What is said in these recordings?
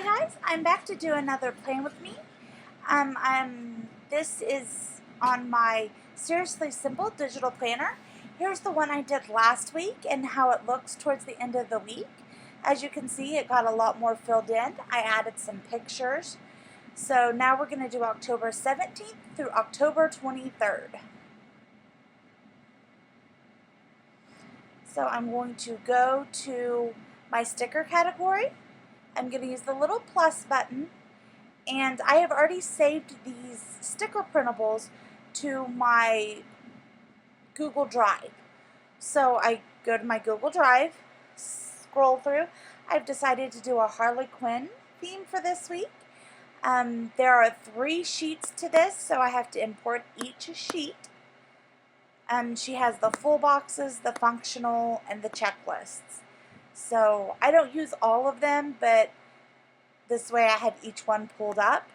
Hi guys, I'm back to do another plan with me. This is on my Seriously Simple digital planner. Here's the one I did last week and how it looks towards the end of the week. As you can see, it got a lot more filled in. I added some pictures. So now we're going to do October 17th through October 23rd. So I'm going to go to my sticker category. I'm going to use the little plus button, and I have already saved these sticker printables to my Google Drive. So I go to my Google Drive, scroll through. I've decided to do a Harley Quinn theme for this week. There are 3 sheets to this, so I have to import each sheet. She has the full boxes, the functional, and the checklists. So I don't use all of them, but this way I have each one pulled up.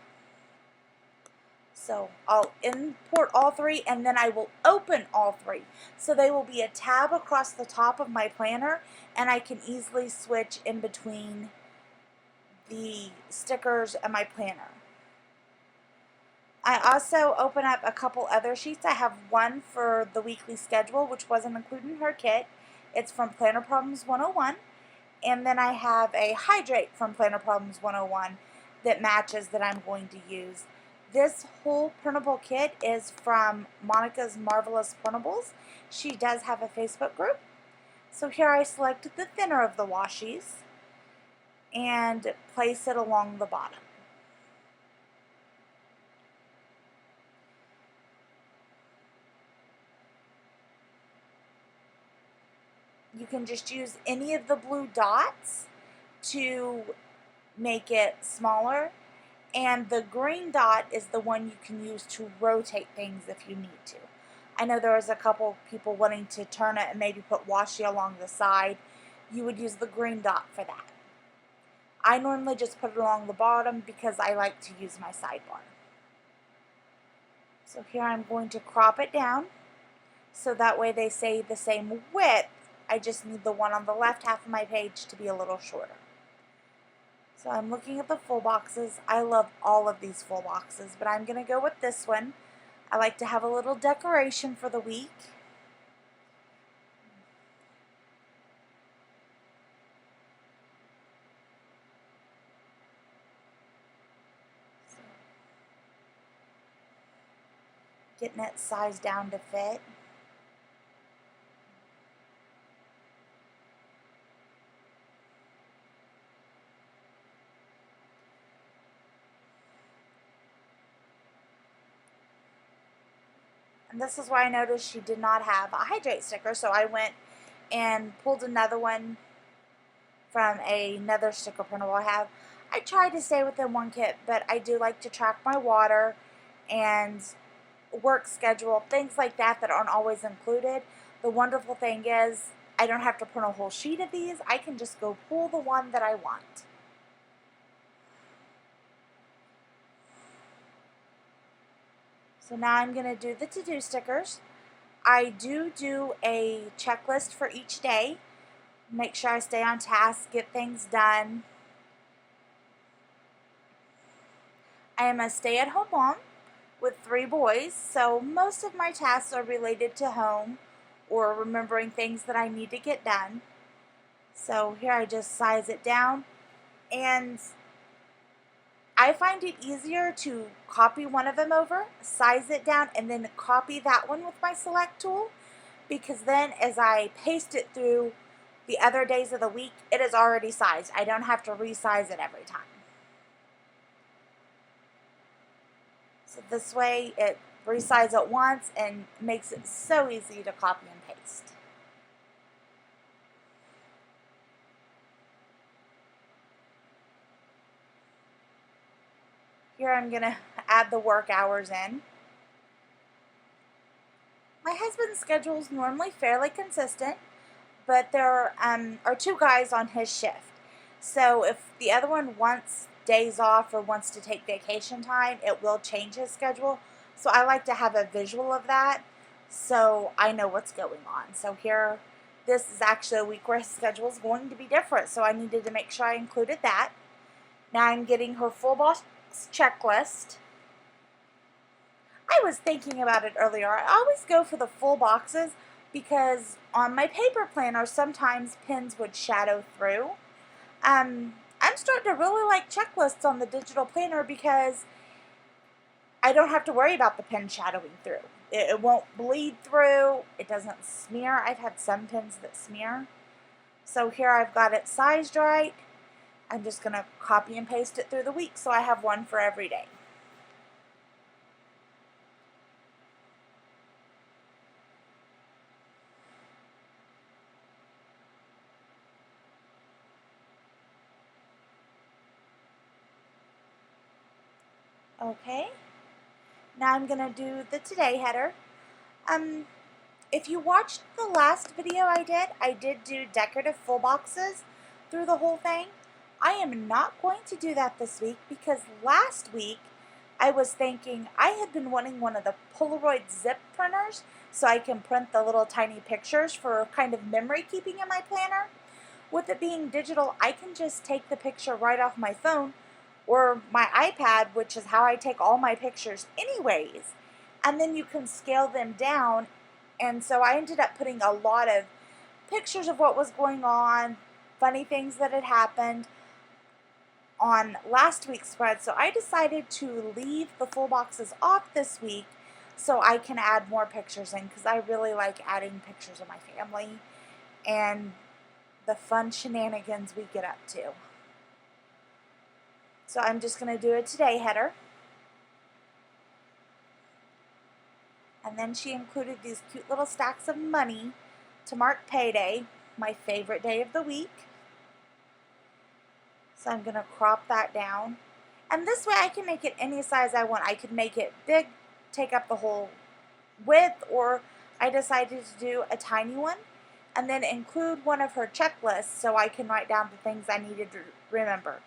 So I'll import all 3 and then I will open all 3. So they will be a tab across the top of my planner, and I can easily switch in between the stickers and my planner. I also open up a couple other sheets. I have one for the weekly schedule, which wasn't included in her kit. It's from Planner Problems 101. And then I have a hydrate from Planner Problems 101 that matches that I'm going to use. This whole printable kit is from Monica's Marvelous Printables. She does have a Facebook group. So here I selected the thinner of the washies and place it along the bottom. You can just use any of the blue dots to make it smaller, and the green dot is the one you can use to rotate things if you need to. I know there was a couple people wanting to turn it and maybe put washi along the side. You would use the green dot for that. I normally just put it along the bottom because I like to use my sidebar. So here I'm going to crop it down so that way they say the same width. I just need the one on the left half of my page to be a little shorter. So I'm looking at the full boxes. I love all of these full boxes, but I'm going to go with this one. I like to have a little decoration for the week. Getting it sized down to fit. And this is why I noticed she did not have a hydrate sticker, so I went and pulled another one from another sticker printable I have. I tried to stay within one kit, but I do like to track my water and work schedule, things like that that aren't always included. The wonderful thing is I don't have to print a whole sheet of these. I can just go pull the one that I want. So now I'm going to do the to-do stickers. I do a checklist for each day. Make sure I stay on task, get things done. I am a stay-at-home mom with 3 boys, so most of my tasks are related to home or remembering things that I need to get done. So here I just size it down, and I find it easier to copy one of them over, size it down, and then copy that one with my select tool, because then as I paste it through the other days of the week, it is already sized. I don't have to resize it every time. So this way it resizes it once and makes it so easy to copy and paste. Here I'm going to add the work hours in. My husband's schedule is normally fairly consistent, but there are 2 guys on his shift. So if the other one wants days off or wants to take vacation time, it will change his schedule. So I like to have a visual of that so I know what's going on. So here, this is actually a week where his schedule is going to be different, so I needed to make sure I included that. Now I'm getting her full box checklist. I was thinking about it earlier. I always go for the full boxes because on my paper planner sometimes pins would shadow through. I'm starting to really like checklists on the digital planner because I don't have to worry about the pen shadowing through. It won't bleed through. It doesn't smear. I've had some pens that smear. So here I've got it sized right. I'm just going to copy and paste it through the week so I have one for every day. Okay. Now I'm going to do the today header. If you watched the last video I did do decorative full boxes through the whole thing. I am not going to do that this week because last week I was thinking I had been wanting one of the Polaroid zip printers so I can print the little tiny pictures for kind of memory keeping in my planner. With it being digital, I can just take the picture right off my phone or my iPad, which is how I take all my pictures anyways. And then you can scale them down. And so I ended up putting a lot of pictures of what was going on, funny things that had happened on last week's spread. So I decided to leave the full boxes off this week so I can add more pictures in because I really like adding pictures of my family and the fun shenanigans we get up to. So I'm just going to do a today header. And then she included these cute little stacks of money to mark payday, my favorite day of the week. So I'm going to crop that down. And this way I can make it any size I want. I could make it big, take up the whole width, or I decided to do a tiny one. And then include one of her checklists so I can write down the things I needed to remember.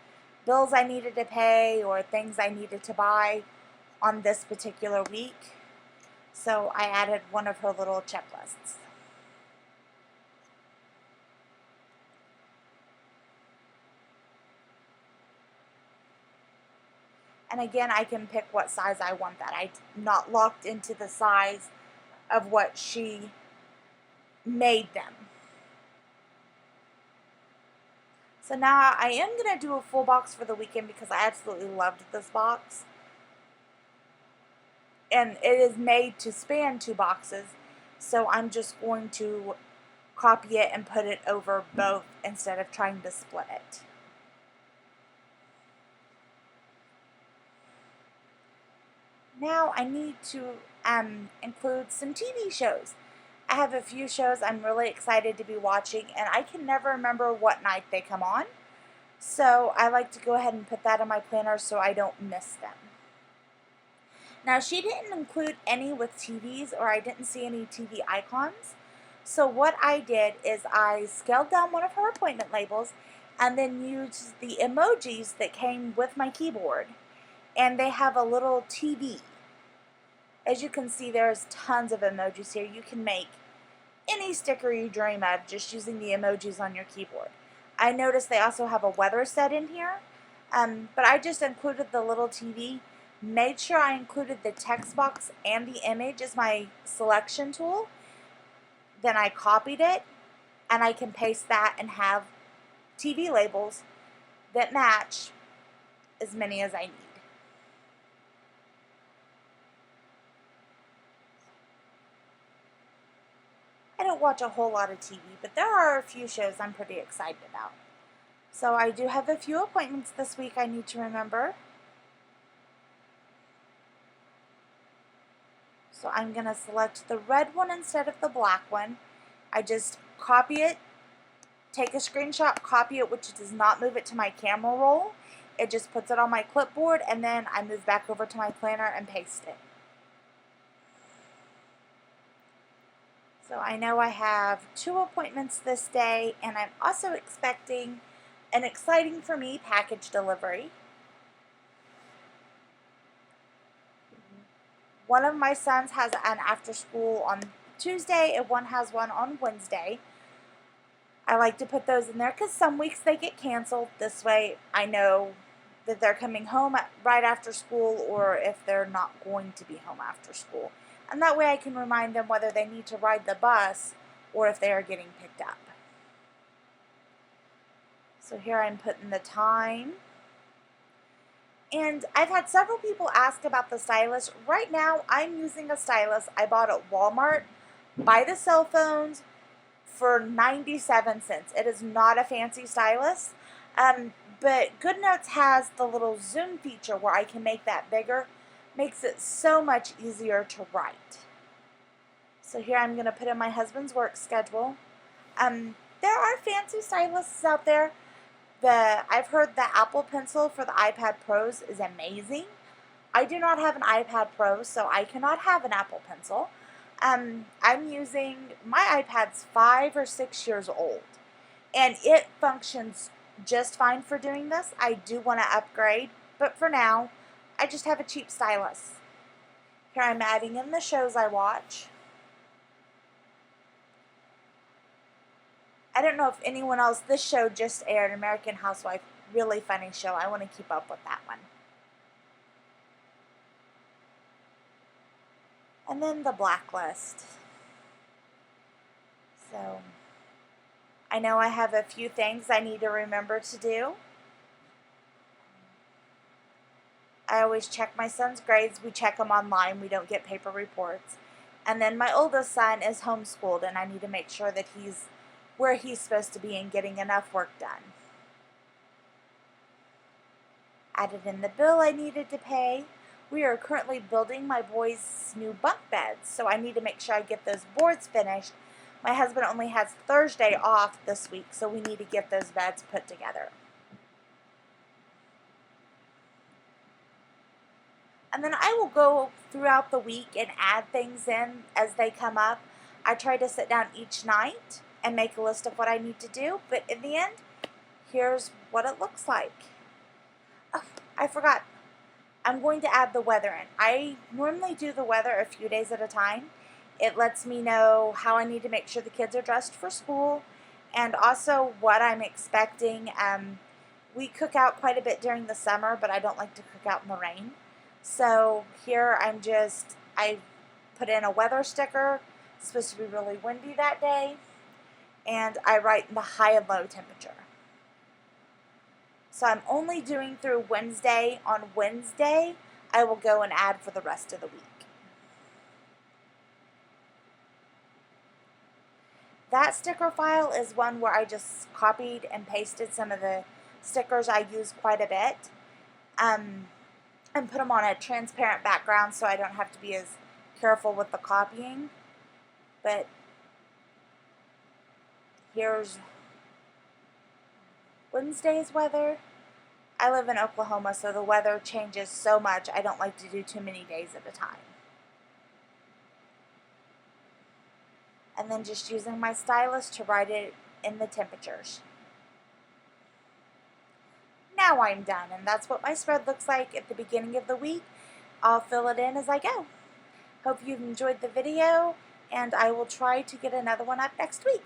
Bills I needed to pay or things I needed to buy on this particular week. So I added one of her little checklists. And again, I can pick what size I want that. I'm not locked into the size of what she made them. So now I am going to do a full box for the weekend because I absolutely loved this box. And it is made to span 2 boxes. So I'm just going to copy it and put it over both instead of trying to split it. Now I need to include some TV shows. I have a few shows I'm really excited to be watching, and I can never remember what night they come on. So I like to go ahead and put that in my planner so I don't miss them. Now she didn't include any with TVs, or I didn't see any TV icons. So what I did is I scaled down one of her appointment labels and then used the emojis that came with my keyboard. And they have a little TV. As you can see, there's tons of emojis here. You can make any sticker you dream of just using the emojis on your keyboard. I noticed they also have a weather set in here, but I just included the little TV, made sure I included the text box and the image as my selection tool. Then I copied it, and I can paste that and have TV labels that match as many as I need. I don't watch a whole lot of TV, but there are a few shows I'm pretty excited about. So I do have a few appointments this week I need to remember. So I'm going to select the red one instead of the black one. I just copy it, take a screenshot, copy it, which does not move it to my camera roll. It just puts it on my clipboard, and then I move back over to my planner and paste it. So I know I have 2 appointments this day, and I'm also expecting an exciting for me package delivery. One of my sons has an after school on Tuesday, and one has one on Wednesday. I like to put those in there because some weeks they get canceled. This way I know that they're coming home right after school or if they're not going to be home after school. And that way I can remind them whether they need to ride the bus or if they are getting picked up. So here I'm putting the time. And I've had several people ask about the stylus. Right now I'm using a stylus I bought at Walmart by the cell phones for 97 cents. It is not a fancy stylus. But GoodNotes has the little zoom feature where I can make that bigger. Makes it so much easier to write. So here I'm going to put in my husband's work schedule. There are fancy styluses out there. I've heard the Apple Pencil for the iPad Pros is amazing. I do not have an iPad Pro, so I cannot have an Apple Pencil. I'm using, my iPad's 5 or 6 years old, and it functions just fine for doing this. I do want to upgrade, but for now, I just have a cheap stylus. Here I'm adding in the shows I watch. I don't know if anyone else, this show just aired, American Housewife, really funny show. I want to keep up with that one. And then the blacklist. So, I know I have a few things I need to remember to do. I always check my son's grades. We check them online. We don't get paper reports. And then my oldest son is homeschooled, and I need to make sure that he's where he's supposed to be and getting enough work done. Added in the bill I needed to pay. We are currently building my boys' new bunk beds, so I need to make sure I get those boards finished. My husband only has Thursday off this week, so we need to get those beds put together. And then I will go throughout the week and add things in as they come up. I try to sit down each night and make a list of what I need to do, but in the end, here's what it looks like. Oh, I forgot. I'm going to add the weather in. I normally do the weather a few days at a time. It lets me know how I need to make sure the kids are dressed for school and also what I'm expecting. We cook out quite a bit during the summer, but I don't like to cook out in the rain. So here I put in a weather sticker. It's supposed to be really windy that day. And I write the high and low temperature. So I'm only doing through Wednesday. On Wednesday, I will go and add for the rest of the week. That sticker file is one where I just copied and pasted some of the stickers I use quite a bit. And put them on a transparent background so I don't have to be as careful with the copying. But here's Wednesday's weather. I live in Oklahoma, so the weather changes so much. I don't like to do too many days at a time. And then just using my stylus to write it in the temperatures. Now I'm done, and that's what my spread looks like at the beginning of the week. I'll fill it in as I go. Hope you've enjoyed the video, and I will try to get another one up next week.